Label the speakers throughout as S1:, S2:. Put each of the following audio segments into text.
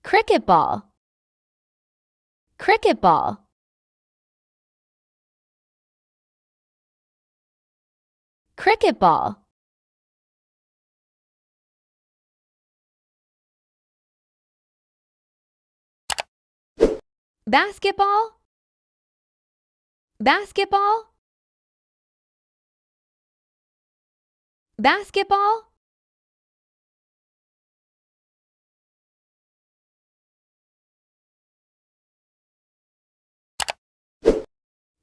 S1: cricket ball, cricket ball, cricket ball, basketball, basketball, basketball,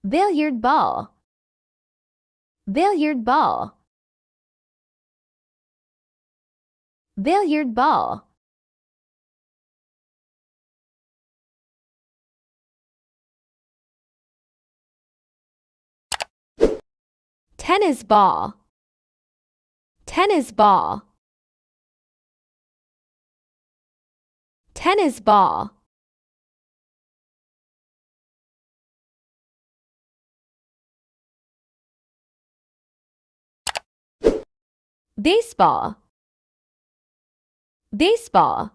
S1: billiard ball, billiard ball, billiard ball, tennis ball, tennis ball, tennis ball, baseball, baseball,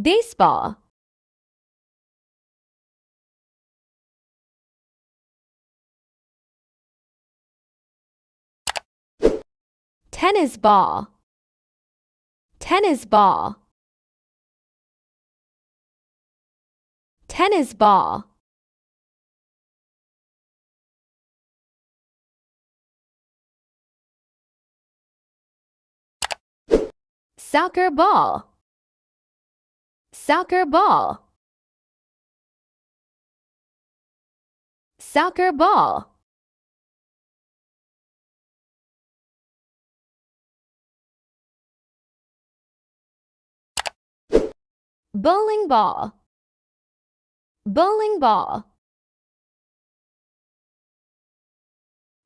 S1: baseball, tennis ball, tennis ball, tennis ball, soccer ball, soccer ball, soccer ball, bowling ball, bowling ball,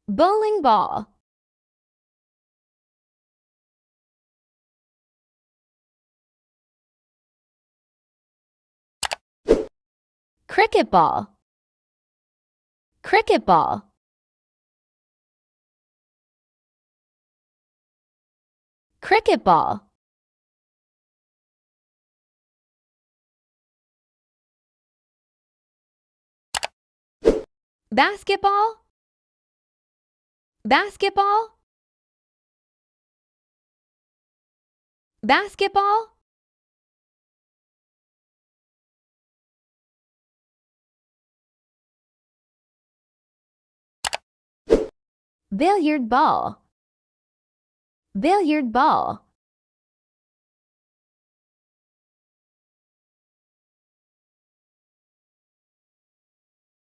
S1: bowling ball, cricket ball, cricket ball, cricket ball, basketball, basketball, basketball, billiard ball, billiard ball,